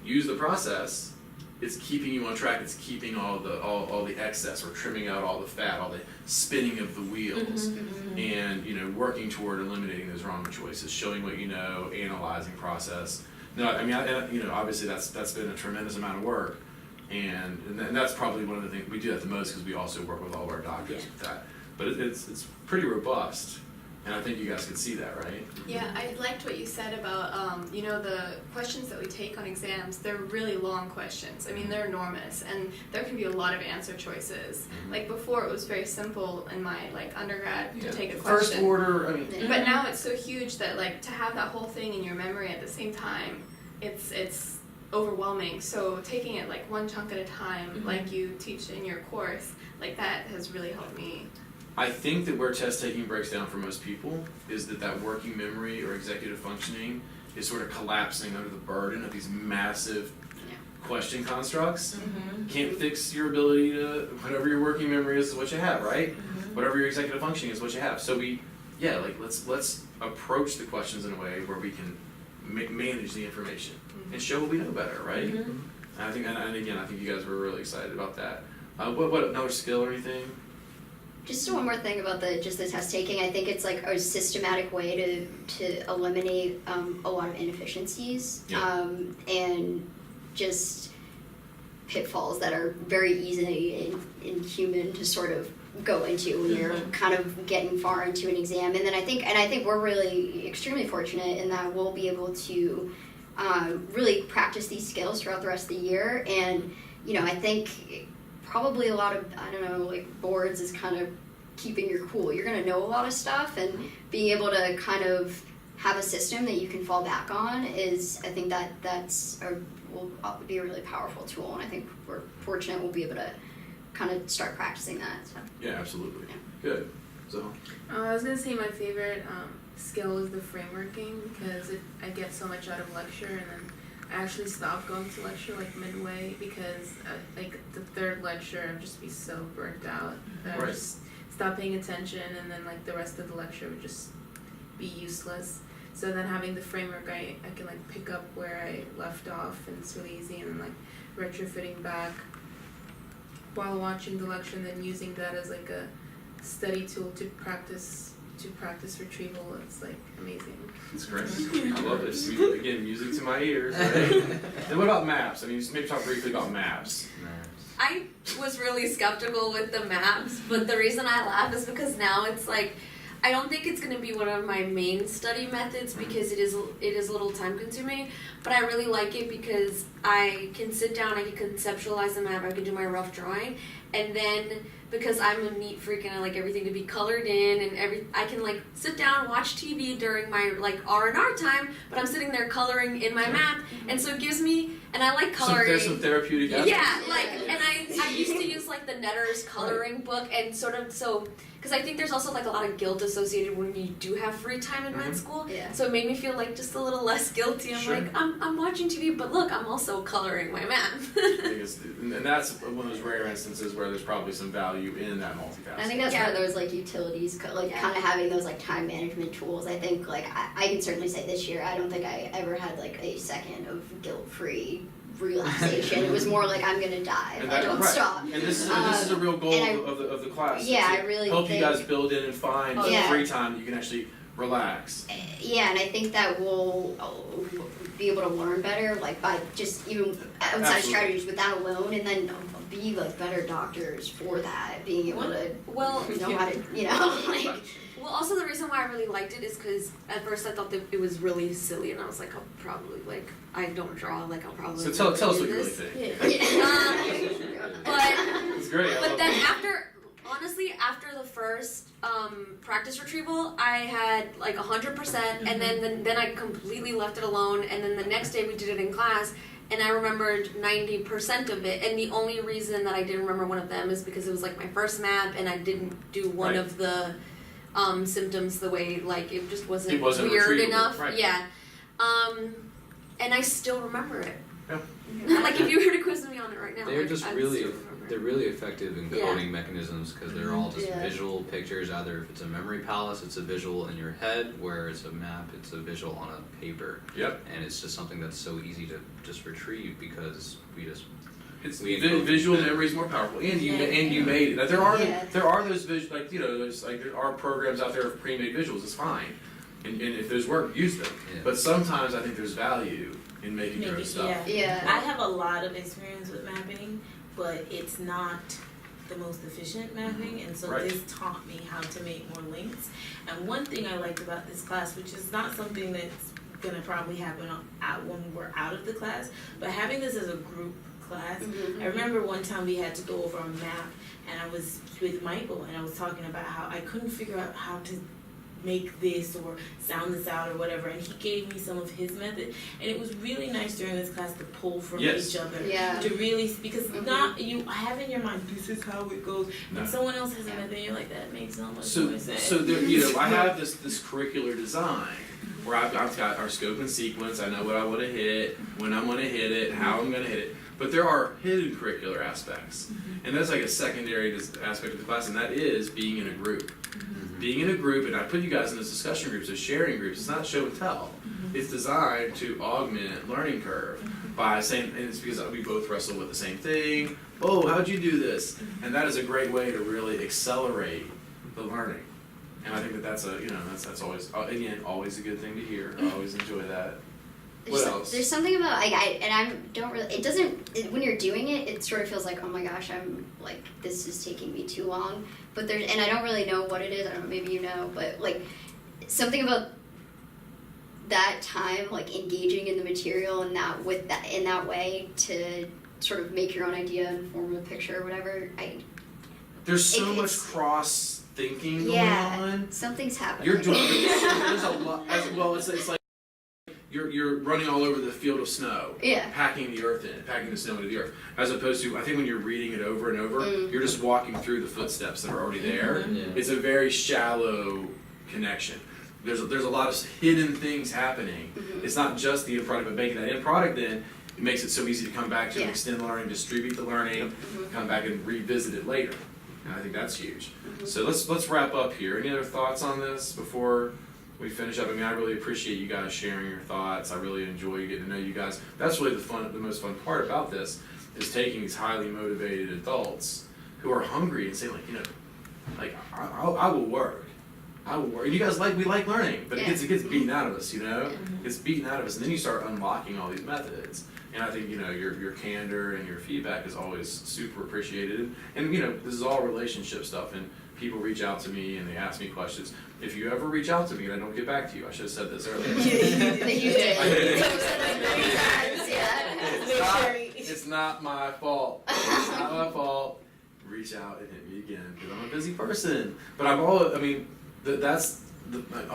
use the process, it's keeping you on track. It's keeping all the excess, or trimming out all the fat, all the spinning of the wheels, and working toward eliminating those wrong choices, showing what you know, analyzing process. No, I mean, obviously that's been a tremendous amount of work, and that's probably one of the things we do that the most because we also work with all of our doctors with that. But it's pretty robust. And I think you guys could see that, right? Yeah, I liked what you said about, the questions that we take on exams, they're really long questions. I mean, they're enormous, and there can be a lot of answer choices. Like before, it was very simple in my undergrad to take a question. First order, I mean. But now it's so huge that to have that whole thing in your memory at the same time, it's overwhelming. So taking it one chunk at a time, like you teach in your course, that has really helped me. I think that where test taking breaks down for most people is that working memory or executive functioning is sort of collapsing under the burden of these massive question constructs. Can't fix your ability to, whatever your working memory is what you have, right? Whatever your executive functioning is what you have. So let's approach the questions in a way where we can manage the information and show what we know better, right? And I think, and again, I think you guys were really excited about that. What another skill or anything? Just one more thing about the test taking. I think it's a systematic way to eliminate a lot of inefficiencies and just pitfalls that are very easy in human to sort of go into when you're kind of getting far into an exam. And then I think we're really extremely fortunate in that we'll be able to really practice these skills throughout the rest of the year. And I think probably a lot of, boards is kind of keeping your cool. You're going to know a lot of stuff, and being able to kind of have a system that you can fall back on is, I think will be a really powerful tool, and I think we're fortunate we'll be able to kind of start practicing that. So. Yeah, absolutely. Good. So. I was going to say my favorite skill is the frameworking, because I get so much out of lecture, and then I actually stopped going to lecture midway because the third lecture I'd just be so burnt out that I would just stop paying attention, and then the rest of the lecture would just be useless. So then having the framework, I can pick up where I left off, and it's really easy, and then retrofitting back while watching the lecture, and then using that as a study tool to practice retrieval. It's amazing. It's great. I love it. Again, music to my ears, right? And what about maps? I mean, maybe talk briefly about maps. I was really skeptical with the maps, but the reason I laugh is because now it's I don't think it's going to be one of my main study methods because it is a little time consuming, but I really like it because I can sit down, I can conceptualize the map, I can do my rough drawing, and then because I'm a neat freak and I like everything to be colored in and I can sit down, watch TV during my R&R time, but I'm sitting there coloring in my map, and so it gives me, and I like coloring. There's some therapeutic aspects. Yeah, and I used to use the Netter's coloring book, and sort of because I think there's also a lot of guilt associated when you do have free time in med school. Yeah. So it made me feel just a little less guilty. I'm watching TV, but look, I'm also coloring my map. And that's one of those rare instances where there's probably some value in that multitasking. I think that's where those utilities, kind of having those time management tools. I think I can certainly say this year I don't think I ever had a second of guilt-free relaxation. It was more I'm gonna die if I don't stop. And this is a real goal of the class. Yeah, I really help think, you guys build in and find free time that you can actually relax. Yeah, and I think that we'll be able to learn better, by just even outside strategies with that alone, and then be better doctors for that, being able to know how to Well, also the reason why I really liked it is because at first I thought that it was really silly, and I was I'll probably I don't draw, I'll probably. So tell us what you really think. It's great. But then after the first practice retrieval, I had 100%, and then I completely left it alone, and then the next day we did it in class. and I remembered 90% of it. And the only reason that I didn't remember one of them is because it was like my first map, and I didn't do one of the symptoms the way, like, it just wasn't weird retrievable, enough. right. Yeah. And I still remember it. Yeah. Like, if you were to quiz me on it right now, They're like, just I'd really, still remember it. they're really effective in Yeah. coding mechanisms because they're all just Yeah. visual pictures. Either if it's a memory palace, it's a visual in your head, where it's a map, it's a visual on a paper. Yep. And it's just something that's so easy to just retrieve because we just It's We visual encode it. memory is more powerful, and you Yeah. made it. Now, Yeah. there are those visual, like, you know, there are programs out there of pre-made visuals. It's fine, and if those work, use them. Yeah. But sometimes I think there's value in making your own stuff. Yeah. I have a lot of experience with mapping, but it's not the most efficient mapping, and so Right. this taught me how to make more links. And one thing I liked about this class, which is not something that's gonna probably happen when we're out of the class, but having this as a group class. I remember one time we had to go over a map, and I was with Michael, and I was talking about how I couldn't figure out how to make this or sound this out or whatever, and he gave me some of his method, and it was really nice during this class to pull from Yes. each other. Yeah. To really, because not you have in your mind, this is how it goes, No. and someone else has a method, and you're like, that makes so much So, more sense. so there, you know, I have this curricular design where I've got our scope and sequence. I know what I want to hit, when I'm going to hit it, how I'm going to hit it. But there are hidden curricular aspects, and that's like a secondary aspect of the class, and that is being in a group. Being in a group, and I put you guys in those discussion groups, those sharing groups. It's not show and tell. It's designed to augment learning curve by saying, and it's because we both wrestle with the same thing. Oh, how'd you do this? And that is a great way to really accelerate the learning. And I think that's a, you know, that's always, again, always a good thing to hear. I always enjoy that. What else? There's something about it doesn't, when you're doing it, it sort of feels like, oh my gosh, I'm like, this is taking me too long. But and I don't really know what it is. I don't know, maybe you know, but like something about that time, like engaging in the material and in that way to sort of make your own idea and form a picture or whatever. There's so much it's- cross thinking going Yeah. on. Something's happening. You're doing there's a lot. It's like you're running all over the field of snow, Yeah. packing the snow into the earth. As opposed to, I think when you're reading it over and over, you're just walking through the footsteps that are already there. Yeah. It's a very shallow connection. There's a lot of hidden things happening. It's not just the end product, but making that end product then it makes it so easy to come back to and extend learning, distribute the learning, come back and revisit it later. And I think that's huge. So let's wrap up here. Any other thoughts on this before we finish up? I mean, I really appreciate you guys sharing your thoughts. I really enjoy getting to know you guys. That's really the most fun part about this is taking these highly motivated adults who are hungry and saying, like, you know, like I will work. I will work. And you guys we like learning, but it gets beaten out of us, you know? It gets beaten out of us, and then you start unlocking all these methods. And I think, you know, your candor and your feedback is always super appreciated. And you know, this is all relationship stuff, and people reach out to me and they ask me questions. If you ever reach out to me and I don't get back to you, I should have said this earlier. You did. I did. You said that many times, yeah. It's not my fault. It's not my fault. Reach out and hit me again because I'm a busy person. But a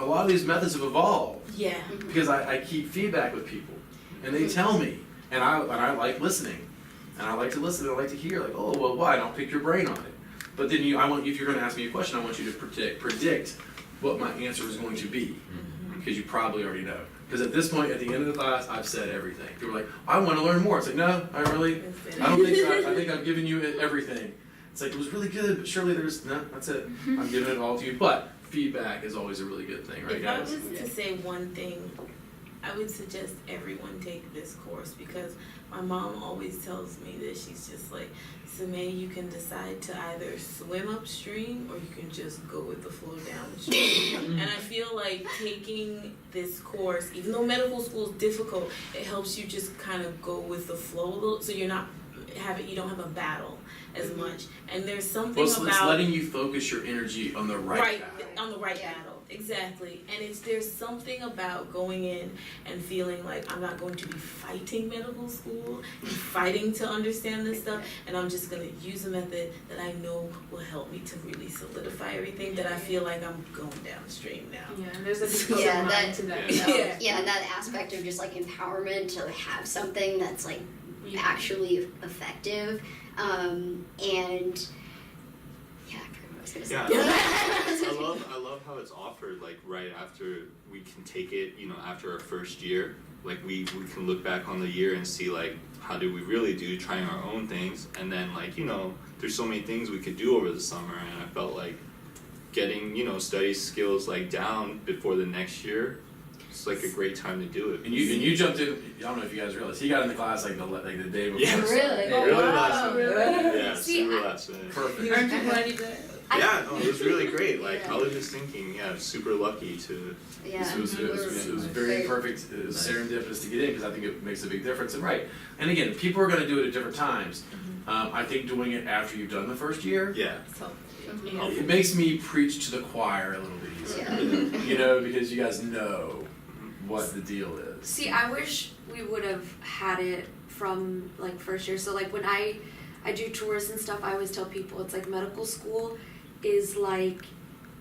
lot of these methods have evolved Yeah. because I keep feedback with people and they tell me, and I like listening, and I like to listen and I like to hear, like, oh well, why? And I'll pick your brain on it. But then if you're going to ask me a question, I want you to predict what my answer is going to be, because you probably already know. Because at this point, at the end of the class, I've said everything. People are like, I want to learn more. It's like, no, I don't think so. I think I've given you everything. It's like, it was really good, but surely that's it. I'm giving it all to you. But feedback is always a really good thing, right, guys? If I was to say one thing, I would suggest everyone take this course, because my mom always tells me that she's just like, Samay, you can decide to either swim upstream or you can just go with the flow downstream. And I feel like taking this course, even though medical school is difficult, it helps you just kind of go with the flow a little, so you don't have a battle as much. And there's something It's about letting you focus your energy on the right path. on the right battle. Exactly, and there's something about going in and feeling like I'm not going to be fighting medical school and fighting to understand this stuff, and I'm just going to use a method that I know will help me to really solidify everything that I feel like I'm going downstream now. Yeah, and there's a big Yeah, mind that- to that. Yeah. Yeah, and that aspect of just like empowerment to have something that's like actually effective, and yeah, I forgot what I was gonna say. Yeah. I love how it's offered like right after we can take it, you know, after our first year. Like we can look back on the year and see like how did we really do trying our own things, and then like, you know, there's so many things we could do over the summer, and I felt like getting, you know, study skills like down before the next year. It's like a great time to do it. And you jumped in. I don't know if you guys realized he got in the class like the day before. Yeah. Really? Really Oh, last wow. minute. Really? Yeah, See, super last minute. Perfect. Aren't you glad you did? Yeah, no, it was really great. Like Yeah. I was just thinking, yeah, super lucky to. Yeah. It was very perfect. It was serendipitous to get in because I think it makes a big difference. And right, and again, people are going to do it at different times. I think doing it after you've done the first year, Yeah. So, it makes me preach to the choir a little bit easier. You know, because you guys know what the deal is. See, I wish we would have had it from like first year. So like when I do tours and stuff, I always tell people it's like medical school is like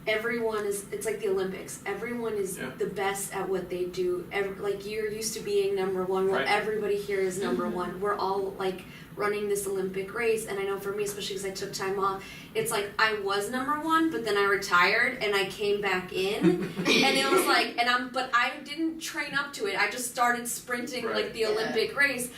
it's like the Olympics. Everyone is the best at what they do. Like you're used to being number one. Well, Right. everybody here is number one. We're all like running this Olympic race, and I know for me, especially because I took time off, it's like I was number one, but then I retired and I came back in, and it was like, but I didn't train up to it. I just started sprinting like the Olympic race,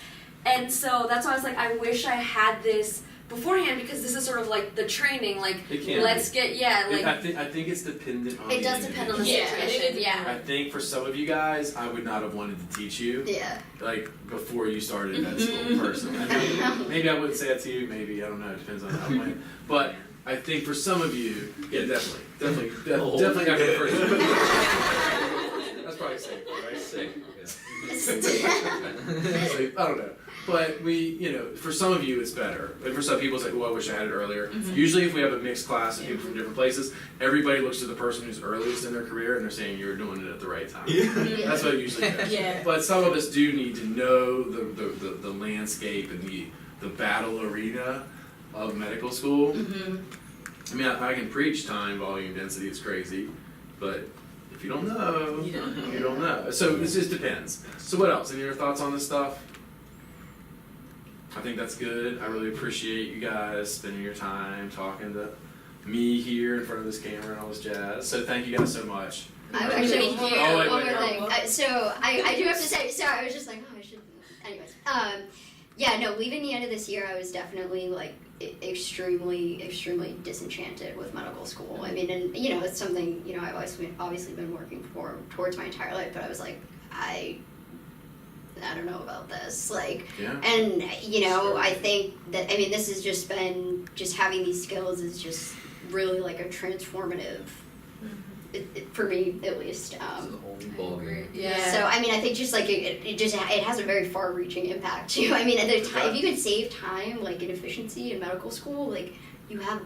and so that's why I was like, I wish I had this beforehand, because this is sort of like the training, like It can let's get I think it's dependent on. It does depend on the individual. situation. Yeah. I think for some of you guys, I would not have wanted to teach you. Yeah. Like before you started med school personally. I mean, maybe I wouldn't say that to you, maybe, I don't know, it depends on how it went. But I think for some of you, yeah, definitely after the first year. That's probably safe, right? Safe. Safe, I don't know. But for some of you it's better. And for some people it's like, oh, I wish I had it earlier. Usually if we have a mixed class of people from different places, everybody looks to the person who's earliest in their career and they're saying you're doing it at the right time. That's what it usually does. Yeah. But some of us do need to know the landscape and the battle arena of medical school. I mean, I can preach time, volume, density, it's crazy, but if you don't know, you don't know. So this just depends. So what else? Any other thoughts on this stuff? I think that's good. I really appreciate you guys spending your time talking to me here in front of this camera and all this jazz. So thank you guys so much. I actually Thank you. one more wait. thing. So I do have to say, sorry, I was just like, oh, I should. Anyways, leaving the end of this year, I was definitely like extremely disenchanted with medical school. I mean, and it's something I've obviously been working towards my entire life, but I was like, I don't know about this, and I think that this has just been having these skills is just really like a transformative. For me, at least. It's a whole new ballgame. Yeah. So I think just like it has a very far-reaching impact too. At the time, if you could save time, like in efficiency in medical school, like you have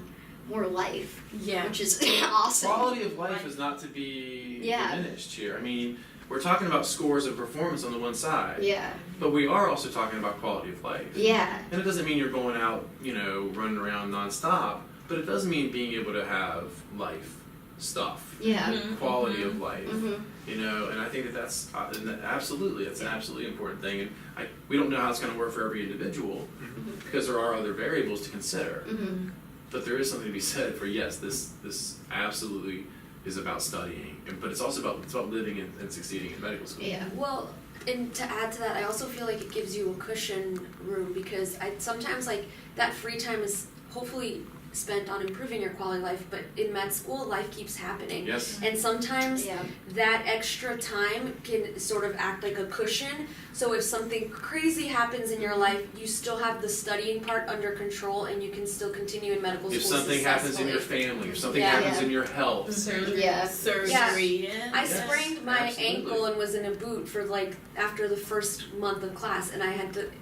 more life. Yeah. Which is awesome. Quality of life is not to be diminished here. I mean, we're talking about scores of performance on the one side. Yeah. But we are also talking about quality of life. Yeah. And it doesn't mean you're going out, running around nonstop, but it does mean being able to have life stuff. Yeah. Quality of life. Mm-hmm. And I think that's absolutely an absolutely important thing. And we don't know how it's going to work for every individual because there are other variables to consider. But there is something to be said for this absolutely is about studying, but it's also about living and succeeding in medical school. Yeah. Well, and to add to that, I also feel like it gives you a cushion room, because sometimes like that free time is hopefully spent on improving your quality of life, but in med school, life keeps happening. Yes. And sometimes that extra time can sort of act like a cushion. So if something crazy happens in your life, you still have the studying part under control, and you can still continue in medical school. If something happens in your family, if something happens in your health. Surgery. I sprained my ankle and was in a boot for after the first month of class, and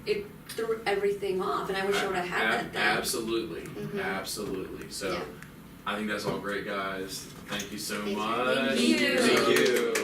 it threw everything off, and I wish I would have had that then. Absolutely. So I think that's all great, guys. Thank you so Thank you. much. Thank you. Thank you.